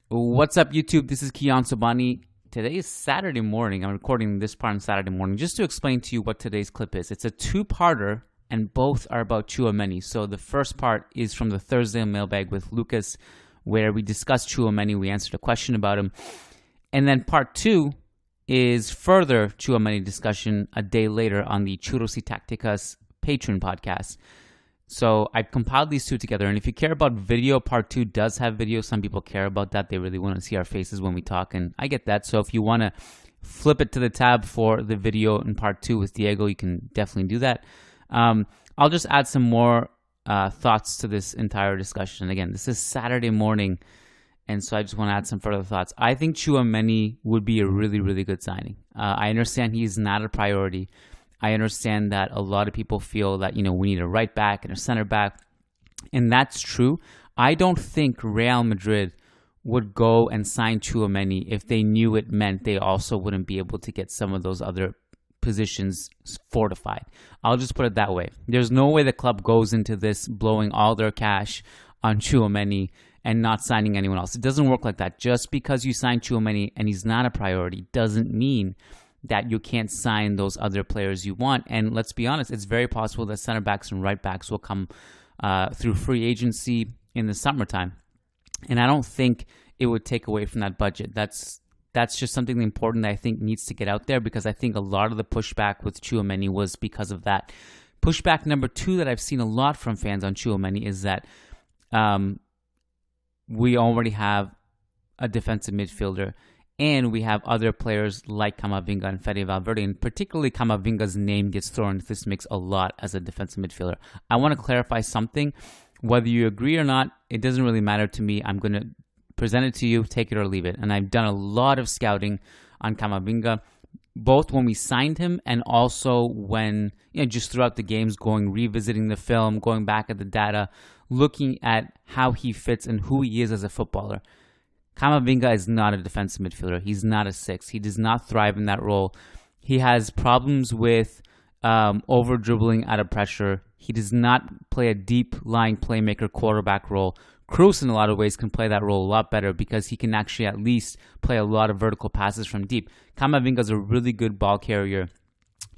What's up, YouTube? This is Tchouameni. Today is Saturday morning. I'm recording this part on Saturday morning just to explain to you what today's clip is. It's a two-parter, and both are about Tchouameni. So the first part is from the Thursday mailbag with Lucas, where we discussed Tchouameni. We answered a question about him. And then part two is further Tchouameni discussion a day later on the Churros y Tacticas Patreon podcast. So I compiled these two together, and if you care about video, part two does have video. Some people care about that. They really want to see our faces when we talk, and I get that. So if you want to flip it to the tab for the video in part two with Diego, you can definitely do that. I'll just add some more thoughts to this entire discussion. Again, this is Saturday morning, and so I just want to add some further thoughts. I think Tchouameni would be a really, really good signing. I understand he's not a priority. I understand that a lot of people feel that, we need a right back and a center back, and that's true. I don't think Real Madrid would go and sign Tchouameni if they knew it meant they also wouldn't be able to get some of those other positions fortified. I'll just put it that way. There's no way the club goes into this blowing all their cash on Tchouameni and not signing anyone else. It doesn't work like that. Just because you sign Tchouameni and he's not a priority doesn't mean that you can't sign those other players you want. And let's be honest, it's very possible that center backs and right backs will come through free agency in the summertime. And I don't think it would take away from that budget. That's just something important that I think needs to get out there, because I think a lot of the pushback with Tchouameni was because of that. Pushback number two that I've seen a lot from fans on Tchouameni is that we already have a defensive midfielder, and we have other players like Camavinga and Fede Valverde, and particularly Camavinga's name gets thrown into this mix a lot as a defensive midfielder. I want to clarify something. Whether you agree or not, it doesn't really matter to me. I'm going to present it to you, take it or leave it. And I've done a lot of scouting on Camavinga, both when we signed him and also when, just throughout the games, revisiting the film, going back at the data, looking at how he fits and who he is as a footballer. Camavinga is not a defensive midfielder. He's not a six. He does not thrive in that role. He has problems with over-dribbling out of pressure. He does not play a deep-lying playmaker quarterback role. Kroos, in a lot of ways, can play that role a lot better because he can actually at least play a lot of vertical passes from deep. Camavinga is a really good ball carrier.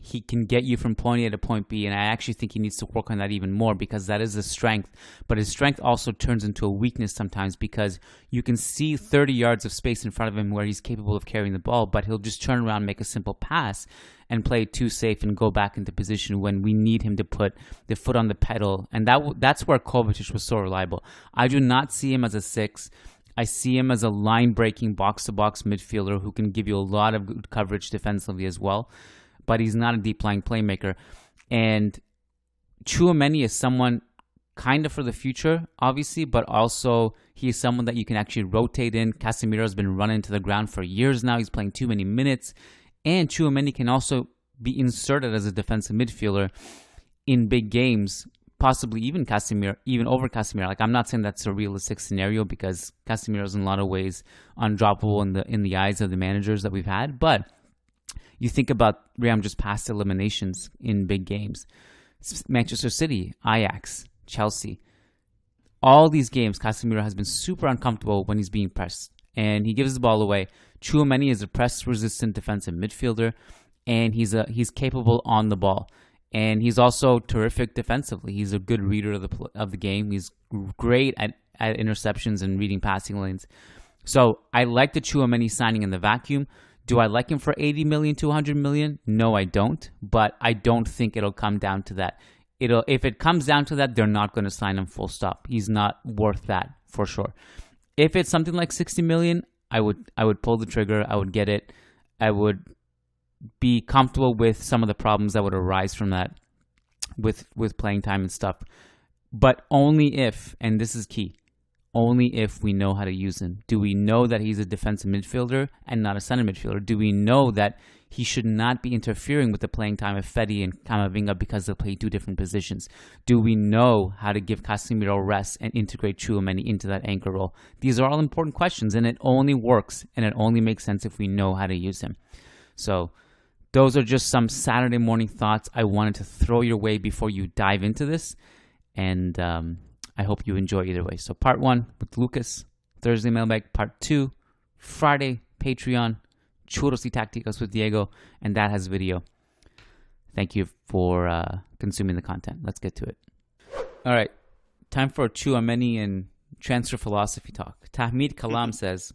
He can get you from point A to point B, and I actually think he needs to work on that even more, because that is a strength. But his strength also turns into a weakness sometimes, because you can see 30 yards of space in front of him where he's capable of carrying the ball, but he'll just turn around, make a simple pass, and play it too safe and go back into position when we need him to put the foot on the pedal. And that's where Kovacic was so reliable. I do not see him as a six. I see him as a line-breaking box-to-box midfielder who can give you a lot of good coverage defensively as well. But he's not a deep-lying playmaker. And Tchouameni is someone kind of for the future, obviously, but also he is someone that you can actually rotate in. Casemiro has been running to the ground for years now. He's playing too many minutes. And Tchouameni can also be inserted as a defensive midfielder in big games, possibly even over Casemiro. Like, I'm not saying that's a realistic scenario, because Casemiro is in a lot of ways undroppable in the eyes of the managers that we've had, but you think about Real Madrid's past eliminations in big games. Manchester City, Ajax, Chelsea. All these games, Casemiro has been super uncomfortable when he's being pressed, and he gives the ball away. Tchouameni is a press-resistant defensive midfielder, and he's capable on the ball. And he's also terrific defensively. He's a good reader of the game. He's great at interceptions and reading passing lanes. So I like the Tchouameni signing in the vacuum. Do I like him for 80 million to 100 million? No, I don't. But I don't think it'll come down to that. If it comes down to that, they're not going to sign him full stop. He's not worth that for sure. If it's something like 60 million, I would pull the trigger. I would get it. I would be comfortable with some of the problems that would arise from that with playing time and stuff. But only if, and this is key, only if we know how to use him. Do we know that he's a defensive midfielder and not a center midfielder? Do we know that he should not be interfering with the playing time of Fede and Camavinga because they play two different positions? Do we know how to give Casemiro rest and integrate Tchouameni into that anchor role? These are all important questions, and it only works and it only makes sense if we know how to use him. So those are just some Saturday morning thoughts I wanted to throw your way before you dive into this. And I hope you enjoy either way. So part one with Lucas, Thursday Mailbag Part 2, Friday Patreon, Churros y Tácticos with Diego, and that has video. Thank you for consuming the content. Let's get to it. All right, time for Tchouameni and transfer philosophy talk. Tahmid Kalam says,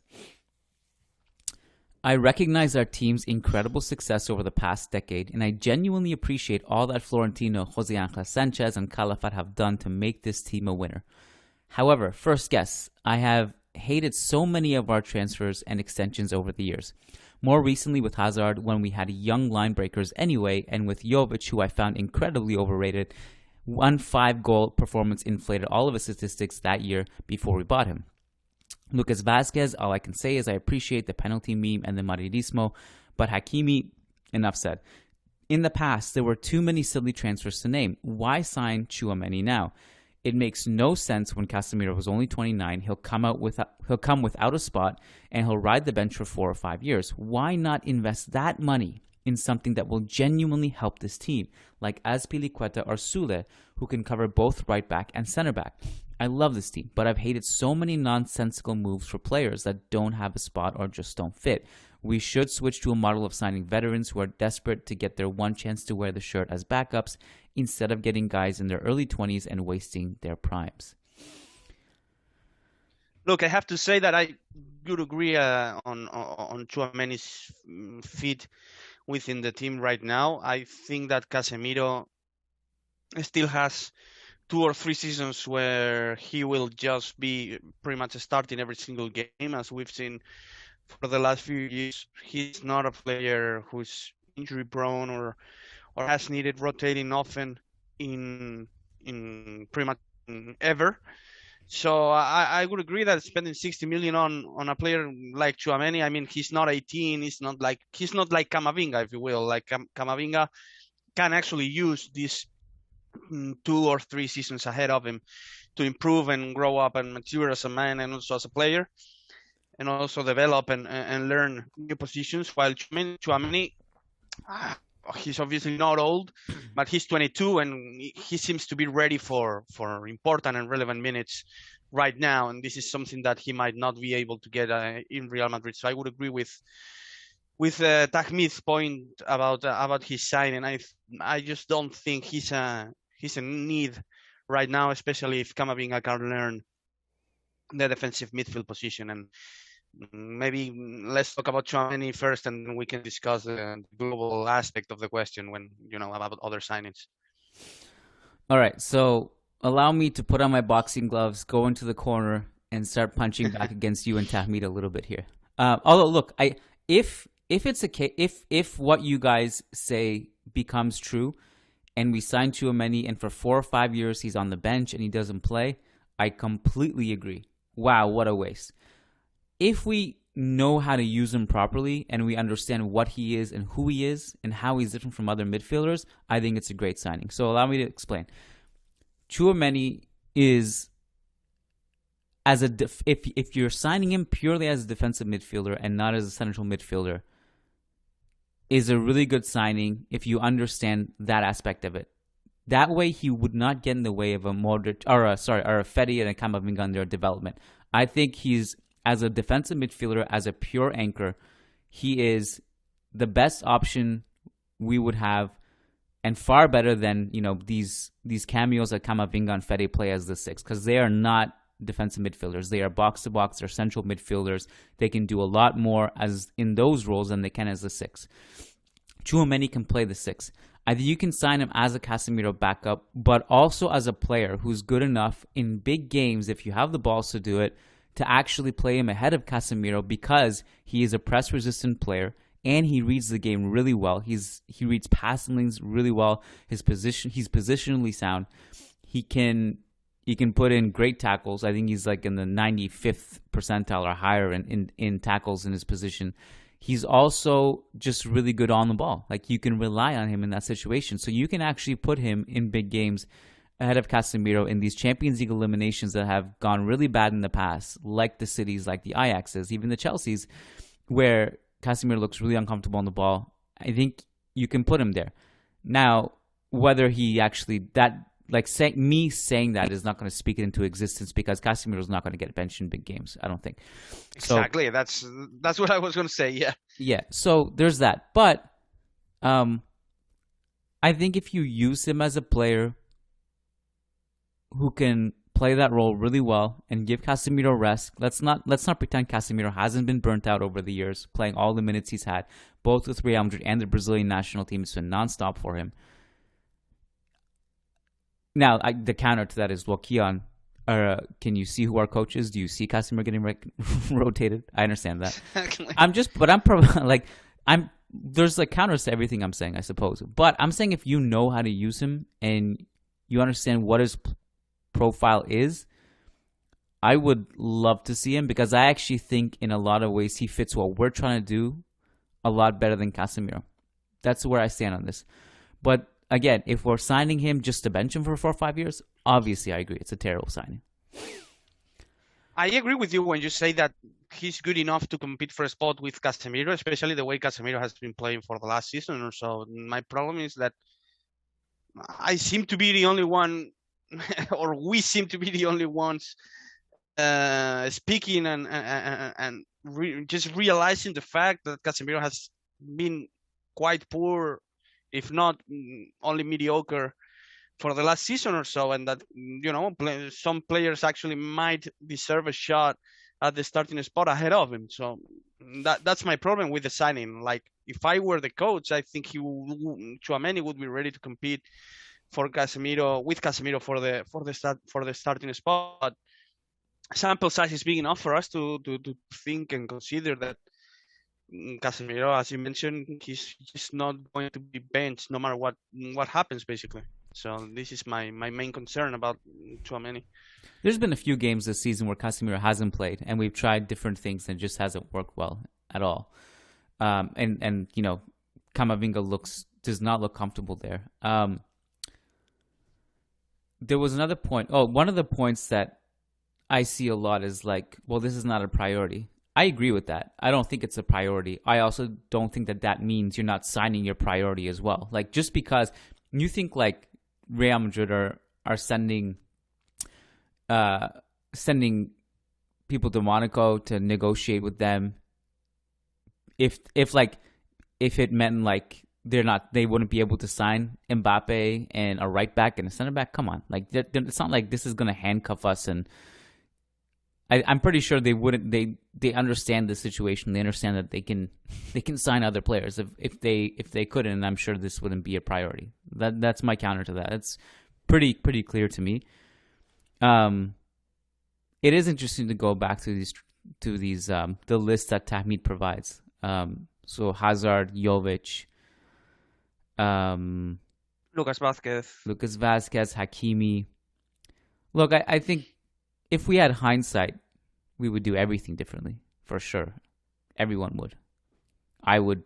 I recognize our team's incredible success over the past decade, and I genuinely appreciate all that Florentino, Jose Angel Sanchez, and Calafat have done to make this team a winner. However, first guess, I have hated so many of our transfers and extensions over the years. More recently with Hazard, when we had young line breakers anyway, and with Jovic, who I found incredibly overrated. 1 5-goal performance inflated all of his statistics that year before we bought him. Lucas Vazquez, all I can say is I appreciate the penalty meme and the Madridismo, but Hakimi, enough said. In the past, there were too many silly transfers to name. Why sign Tchouameni now? It makes no sense when Casemiro was only 29. He'll come without a spot, and he'll ride the bench for 4 or 5 years. Why not invest that money in something that will genuinely help this team, like Azpilicueta or Sule, who can cover both right back and center back? I love this team, but I've hated so many nonsensical moves for players that don't have a spot or just don't fit. We should switch to a model of signing veterans who are desperate to get their one chance to wear the shirt as backups, instead of getting guys in their early 20s and wasting their primes. Look, I have to say that I would agree on Tchouameni's fit within the team right now. I think that Casemiro still has 2 or 3 seasons where he will just be pretty much starting every single game, as we've seen for the last few years. He's not a player who's injury prone or has needed rotating often in pretty much ever. So I would agree that spending 60 million on a player like Tchouameni, I mean, he's not 18, he's not like Camavinga, if you will. Like Camavinga can actually use these 2 or 3 seasons ahead of him to improve and grow up and mature as a man and also as a player, and also develop and learn new positions. While Tchouameni, he's obviously not old, but he's 22 and he seems to be ready for important and relevant minutes right now. And this is something that he might not be able to get in Real Madrid. So I would agree with Tahmid's point about his signing. I just don't think he's a need right now, especially if Camavinga can learn the defensive midfield position. And maybe let's talk about Tchouameni first, and then we can discuss the global aspect of the question when, about other signings. All right, so allow me to put on my boxing gloves, go into the corner, and start punching back against you and Tahmid a little bit here. Although, look, if it's a case, if what you guys say becomes true, and we sign Tchouameni, and for 4 or 5 years he's on the bench and he doesn't play, I completely agree. Wow, what a waste. If we know how to use him properly and we understand what he is and who he is and how he's different from other midfielders, I think it's a great signing. So allow me to explain. Tchouameni is, if you're signing him purely as a defensive midfielder and not as a central midfielder, is a really good signing if you understand that aspect of it. That way, he would not get in the way of a Modric or a Fede and a Camavinga in their development. I think he's, as a defensive midfielder, as a pure anchor, he is the best option we would have, and far better than these cameos that Camavinga and Fede play as the 6, because they are not defensive midfielders. They are box to box. They're central midfielders. They can do a lot more as in those roles than they can as the 6. Tchouameni can play the 6. I think you can sign him as a Casemiro backup, but also as a player who's good enough in big games, if you have the balls to do it, to actually play him ahead of Casemiro, because he is a press-resistant player and he reads the game really well. He reads passing lanes really well. He's positionally sound. He can put in great tackles. I think he's like in the 95th percentile or higher in tackles in his position. He's also just really good on the ball. Like, you can rely on him in that situation. So you can actually put him in big games ahead of Casemiro in these Champions League eliminations that have gone really bad in the past, like the Cities, like the Ajaxes, even the Chelseas, where Casemiro looks really uncomfortable on the ball. I think you can put him there. Now, whether he actually, that like me saying that is not going to speak it into existence because Casemiro is not going to get benched in big games. I don't think. Exactly. That's what I was going to say. Yeah. Yeah. So there's that, but I think if you use him as a player who can play that role really well and give Casemiro rest. Let's not pretend Casemiro hasn't been burnt out over the years, playing all the minutes he's had, both with Real Madrid and the Brazilian national team. It's been nonstop for him. Now, the counter to that is, well, Keon, can you see who our coach is? Do you see Casemiro getting rotated? I understand that. There's like counters to everything I'm saying, I suppose. But I'm saying if you know how to use him and you understand what his profile is, I would love to see him because I actually think in a lot of ways he fits what we're trying to do a lot better than Casemiro. That's where I stand on this. But again, if we're signing him just to bench him for 4 or 5 years, obviously I agree. It's a terrible signing. I agree with you when you say that he's good enough to compete for a spot with Casemiro, especially the way Casemiro has been playing for the last season or so. My problem is that I seem to be the only one, or we seem to be the only ones speaking and just realizing the fact that Casemiro has been quite poor, if not only mediocre, for the last season or so, and that some players actually might deserve a shot at the starting spot ahead of him. So that's my problem with the signing. Like, if I were the coach, I think Tchouameni would be ready to compete for Casemiro for the starting spot. Sample size is big enough for us to think and consider that Casemiro, as you mentioned, he's just not going to be benched no matter what happens, basically. So this is my main concern about Tchouameni. There's been a few games this season where Casemiro hasn't played, and we've tried different things and it just hasn't worked well at all. And Camavinga does not look comfortable there. There was another point. Oh, one of the points that I see a lot is like, well, this is not a priority. I agree with that. I don't think it's a priority. I also don't think that means you're not signing your priority as well. Like, just because you think like Real Madrid are sending people to Monaco to negotiate with them, if it meant like they wouldn't be able to sign Mbappe and a right back and a center back, come on. Like, it's not like this is going to handcuff us, and I'm pretty sure they wouldn't. They understand the situation. They understand that they can sign other players if they couldn't. And I'm sure this wouldn't be a priority. That's my counter to that. It's pretty clear to me. It is interesting to go back to these the list that Tahmid provides. So Hazard, Jovic, Lucas Vazquez, Hakimi. Look, I think if we had hindsight, we would do everything differently, for sure. Everyone would. I would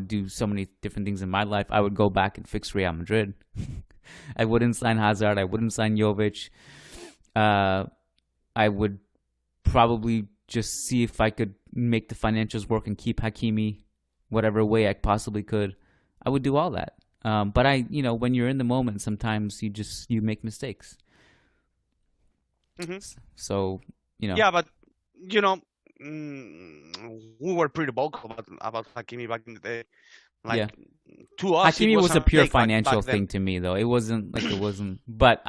do so many different things in my life. I would go back and fix Real Madrid. I wouldn't sign Hazard. I wouldn't sign Jovic. I would probably just see if I could make the financials work and keep Hakimi whatever way I possibly could. I would do all that. But when you're in the moment, sometimes you make mistakes. Mm-hmm. So, Yeah, but we were pretty vocal about Hakimi back in the day. Like, yeah. To us, Hakimi was a pure financial back thing to me, though. It wasn't like it wasn't, but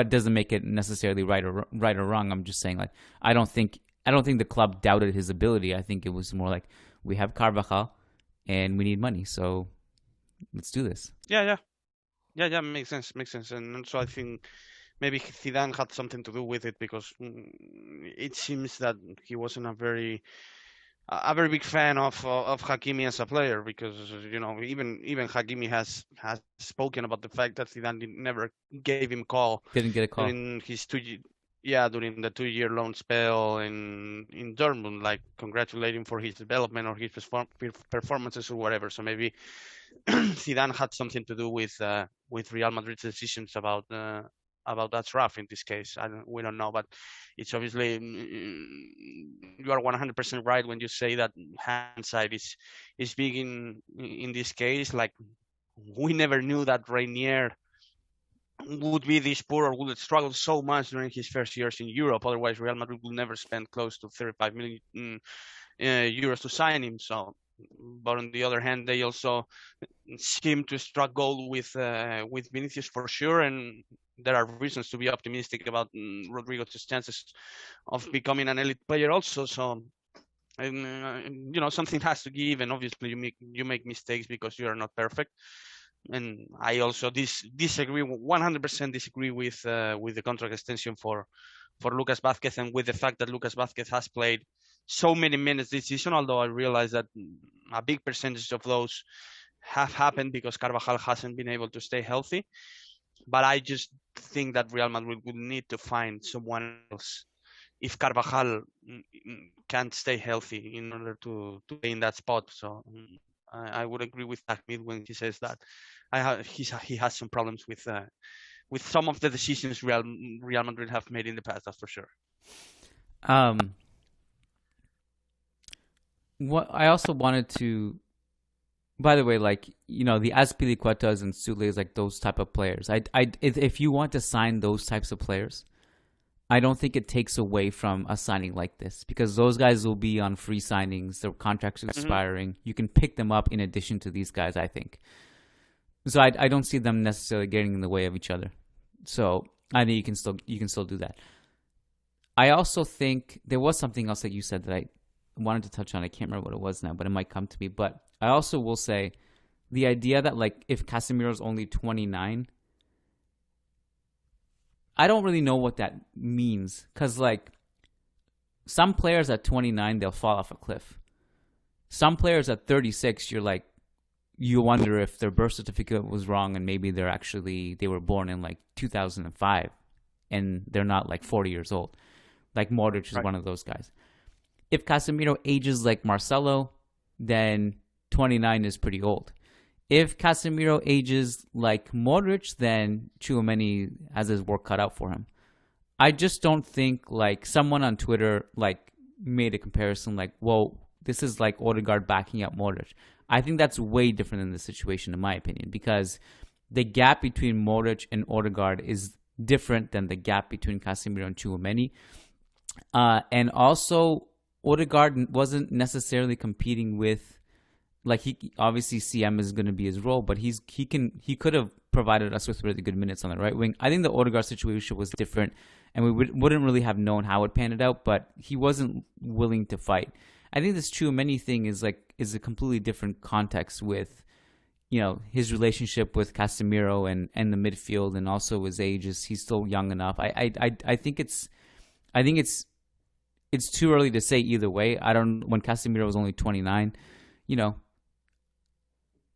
doesn't make it necessarily right or wrong. I'm just saying, like, I don't think the club doubted his ability. I think it was more like, we have Carvajal and we need money, so let's do this. Yeah. Makes sense. And so I think maybe Zidane had something to do with it, because it seems that he wasn't a very big fan of Hakimi as a player, because even Hakimi has spoken about the fact that Zidane never gave him call. Didn't get a call during his during the 2-year loan spell in Dortmund, like congratulating for his development or his performances or whatever. So maybe Zidane had something to do with Real Madrid's decisions about that draft in this case. We don't know, but it's obviously you are 100% right when you say that hindsight is big in this case. Like, we never knew that Rainier would be this poor or would struggle so much during his first years in Europe. Otherwise, Real Madrid will never spend close to 35 million euros to sign him. So, but on the other hand, they also seem to struggle with Vinicius for sure, and there are reasons to be optimistic about Rodrigo's chances of becoming an elite player also. So, something has to give, and obviously you make mistakes because you are not perfect. And I also disagree 100% disagree with the contract extension for Lucas Vázquez, and with the fact that Lucas Vázquez has played so many minutes this season. Although I realize that a big percentage of those have happened because Carvajal hasn't been able to stay healthy. But I just think that Real Madrid would need to find someone else if Carvajal can't stay healthy in order to be in that spot. So I would agree with Ahmed when he says that he has some problems with some of the decisions Real Madrid have made in the past. That's for sure. What I also wanted to, by the way, like, the Azpilicuetas and Sules, like those type of players. If you want to sign those types of players, I don't think it takes away from a signing like this, because those guys will be on free signings. Their contracts are expiring. You can pick them up in addition to these guys, I think. So I don't see them necessarily getting in the way of each other. So I think you can still do that. I also think there was something else that you said that I wanted to touch on. I can't remember what it was now, but it might come to me. But I also will say the idea that, like, if Casemiro's only 29, I don't really know what that means, because, like, some players at 29, they'll fall off a cliff. Some players at 36, you wonder if their birth certificate was wrong and maybe they were born in like 2005 and they're not like 40 years old. Like Modric is one of those guys. If Casemiro ages like Marcelo, then 29 is pretty old. If Casemiro ages like Modric, then Tchouameni has his work cut out for him. I just don't think, like, someone on Twitter like made a comparison like, whoa, this is like Odegaard backing up Modric. I think that's way different than the situation, in my opinion, because the gap between Modric and Odegaard is different than the gap between Casemiro and Tchouameni. And also, Odegaard wasn't necessarily competing with, like, he obviously CM is going to be his role, but he could have provided us with really good minutes on the right wing. I think the Odegaard situation was different, and we wouldn't really have known how it panned out, but he wasn't willing to fight. I think this Tchouameni thing is a completely different context with, his relationship with Casemiro and the midfield, and also his age. He's still young enough. I think it's too early to say either way. When Casemiro was only 29,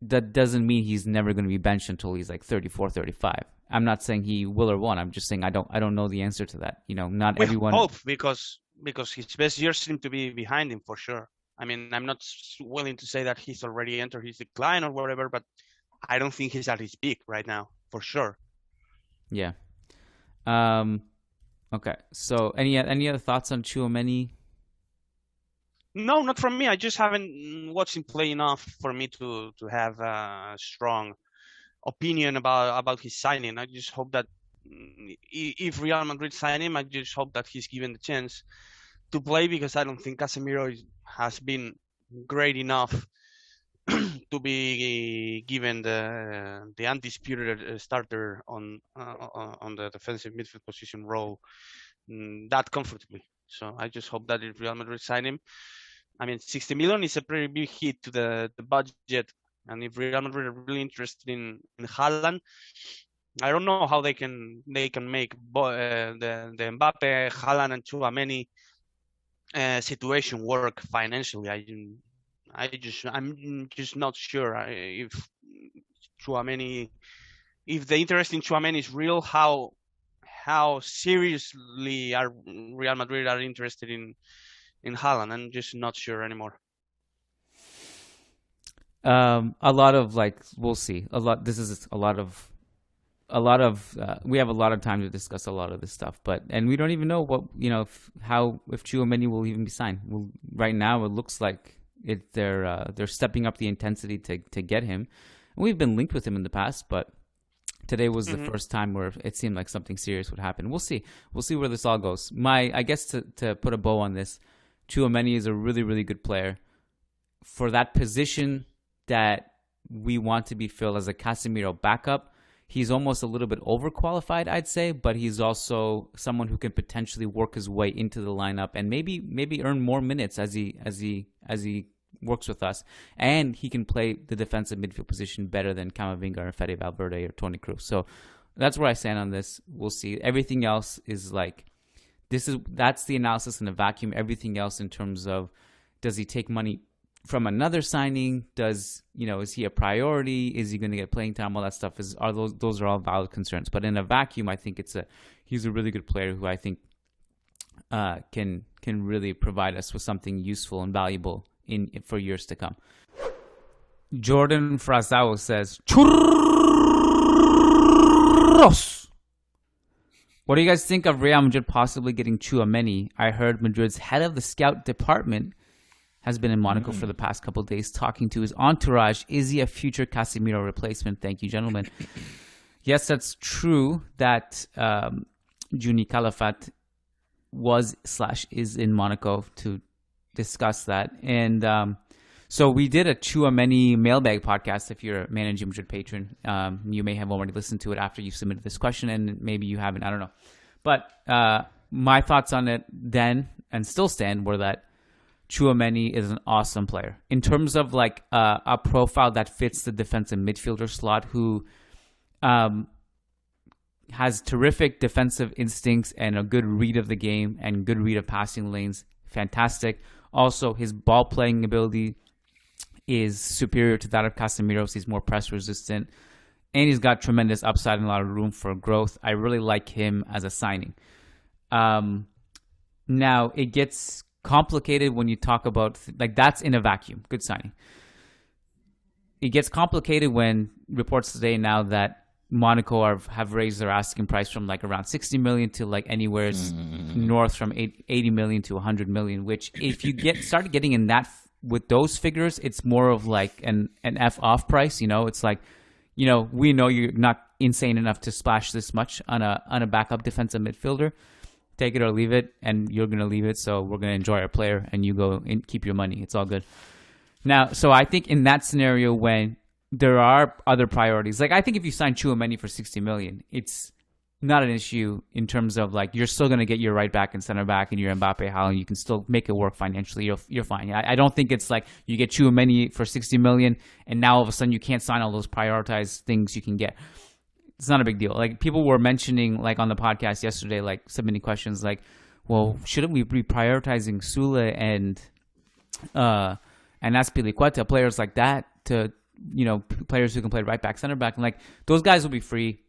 that doesn't mean he's never going to be benched until he's like 34, 35. I'm not saying he will or won't. I'm just saying I don't know the answer to that. Not everyone. Hope because his best years seem to be behind him for sure. I mean, I'm not willing to say that he's already entered his decline or whatever, but I don't think he's at his peak right now for sure. Yeah. Okay. So any other thoughts on Tchouameni? No, not from me. I just haven't watched him play enough for me to have a strong opinion about his signing. I just hope that if Real Madrid sign him, I just hope that he's given the chance to play, because I don't think Casemiro has been great enough to be given the undisputed starter on the defensive midfield position role that comfortably. So I just hope that if Real Madrid sign him, I mean, 60 million is a pretty big hit to the budget. And if Real Madrid are really interested in Haaland, I don't know how they can make the Mbappe, Haaland, and Tchouameni situation work financially. I'm just not sure if Tchouameni, if the interest in Tchouameni is real. How seriously are Real Madrid are interested in Haaland? I'm just not sure anymore. A lot of, like, we'll see. This is a lot of. We have a lot of time to discuss a lot of this stuff, and we don't even know what if Tchouameni will even be signed. Well, right now it looks like they're stepping up the intensity to get him. And we've been linked with him in the past, but Today was the Hmm. first time where it seemed like something serious would happen. We'll see. We'll see where this all goes. I guess to put a bow on this, Tchouameni is a really, really good player. For that position that we want to be filled as a Casemiro backup, he's almost a little bit overqualified, I'd say, but he's also someone who can potentially work his way into the lineup and maybe earn more minutes as he works with us. And he can play the defensive midfield position better than Camavinga or Fede Valverde or Toni Kroos. So that's where I stand on this. We'll see. Everything else is like that's the analysis in a vacuum. Everything else in terms of, does he take money from another signing? Is he a priority? Is he going to get playing time? All that stuff those are all valid concerns. But in a vacuum, I think he's a really good player who I think can really provide us with something useful and valuable for years to come. Jordan Frazao says, Churros! What do you guys think of Real Madrid possibly getting Tchouameni? I heard Madrid's head of the scout department has been in Monaco for the past couple of days talking to his entourage. Is he a future Casemiro replacement? Thank you, gentlemen. Yes, that's true that Juni Calafat is in Monaco to discuss that. And so we did a Tchouameni mailbag podcast. If you're a Managing Madrid patron, you may have already listened to it after you submitted this question, and maybe you haven't. I don't know. But my thoughts on it then and still stand were that Tchouameni is an awesome player in terms of like a profile that fits the defensive midfielder slot, who has terrific defensive instincts and a good read of the game and good read of passing lanes. Fantastic. Also, his ball playing ability is superior to that of Casemiro's. He's more press resistant, and he's got tremendous upside and a lot of room for growth. I really like him as a signing. Now it gets complicated when you talk about that's in a vacuum. Good signing. It gets complicated when reports today now that Monaco have raised their asking price from like around 60 million to like anywhere north from 80 million to 100 million, which if you start getting in that with those figures, it's more of like an F off price. It's like, we know you're not insane enough to splash this much on a backup defensive midfielder. Take it or leave it, and you're going to leave it, so we're going to enjoy our player, and you go and keep your money. It's all good. Now, so I think in that scenario, when there are other priorities, like I think if you sign Tchouameni for 60 million, it's not an issue in terms of like you're still going to get your right back and center back and your Mbappe, and you can still make it work financially. You're fine. I don't think it's like you get Tchouameni for 60 million, and now all of a sudden you can't sign all those prioritized things you can get. It's not a big deal. Like people were mentioning, like on the podcast yesterday, like submitting questions like, well, shouldn't we be prioritizing Sule and Azpilicueta, players like that, to players who can play right back, center back, and like those guys will be free.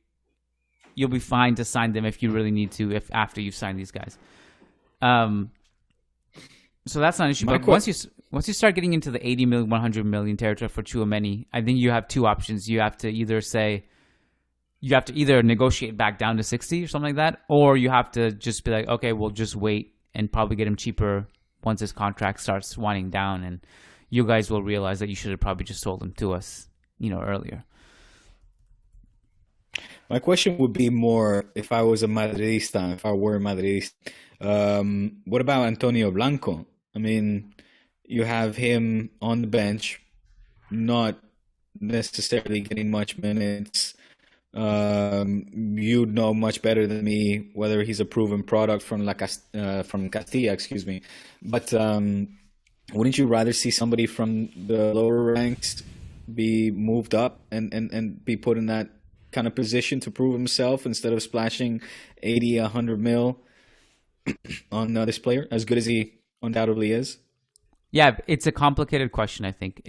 You'll be fine to sign them if you really need to, if after you've signed these guys. So that's not an issue. But once you start getting into the 80 million, 100 million territory for Tchouameni, I think you have two options. You have to either negotiate back down to 60 or something like that, or you have to just be like, okay, we'll just wait and probably get him cheaper once his contract starts winding down, and you guys will realize that you should have probably just sold him to us, earlier. My question would be more if I was a Madridista, if I were a Madridista. What about Antonio Blanco? I mean, you have him on the bench, not necessarily getting much minutes. You know much better than me whether he's a proven product from Castilla, excuse me. But wouldn't you rather see somebody from the lower ranks be moved up and be put in that kind of position to prove himself instead of splashing 80, 100 mil on this player, as good as he undoubtedly is? Yeah, it's a complicated question, I think.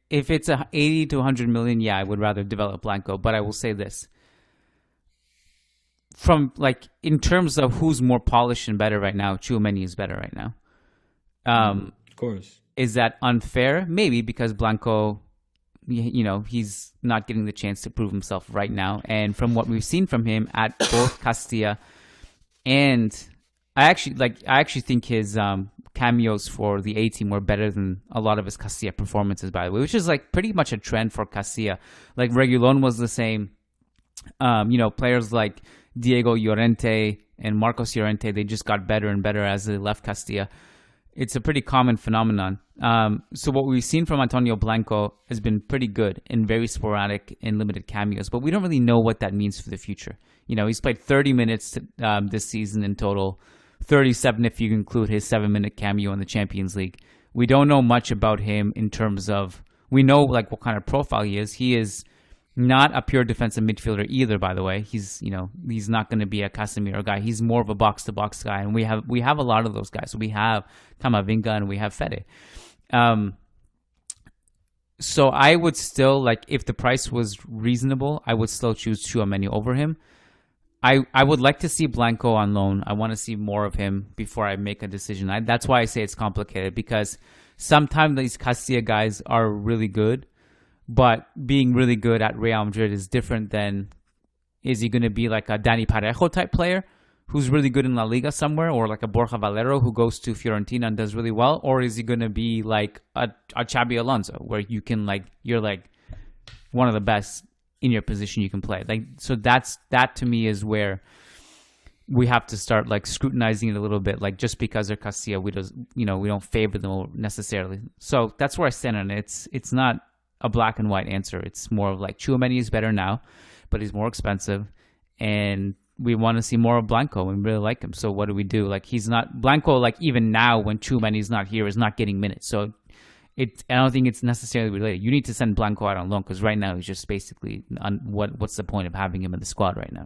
If it's 80 to 100 million, yeah, I would rather develop Blanco. But I will say this. From in terms of who's more polished and better right now, Tchouameni is better right now. Of course. Is that unfair? Maybe, because Blanco, he's not getting the chance to prove himself right now. And from what we've seen from him at both Castilla and I actually think his cameos for the A team were better than a lot of his Castilla performances, by the way, which is pretty much a trend for Castilla. Like Reguilon was the same. Players like Diego Llorente and Marcos Llorente, they just got better and better as they left Castilla. It's a pretty common phenomenon. So what we've seen from Antonio Blanco has been pretty good and very sporadic and limited cameos, but we don't really know what that means for the future. He's played 30 minutes this season in total, 37 if you include his 7-minute cameo in the Champions League. We don't know much about him in terms of, we know like what kind of profile he is. He is not a pure defensive midfielder either, by the way. He's not going to be a Casemiro guy. He's more of a box-to-box guy, and we have a lot of those guys. We have Camavinga and we have Fede. So I would still, like, if the price was reasonable, I would still choose Tchouameni over him. I would like to see Blanco on loan. I want to see more of him before I make a decision. That's why I say it's complicated, because sometimes these Castilla guys are really good, but being really good at Real Madrid is different than, is he going to be like a Dani Parejo type player who's really good in La Liga somewhere, or like a Borja Valero who goes to Fiorentina and does really well, or is he going to be like a Xabi Alonso where you can you're like one of the best in your position you can play. So that to me is where we have to start like scrutinizing it a little bit. Like, just because they're Castilla, we don't favor them necessarily. So that's where I stand on it. It's not a black and white answer. It's more of like Tchouameni is better now, but he's more expensive, and we want to see more of Blanco and really like him. So what do? Like, he's not Blanco, like even now when Tchouameni's not here, is not getting minutes. So I don't think it's necessarily related. You need to send Blanco out on loan, because right now he's just basically what's the point of having him in the squad right now,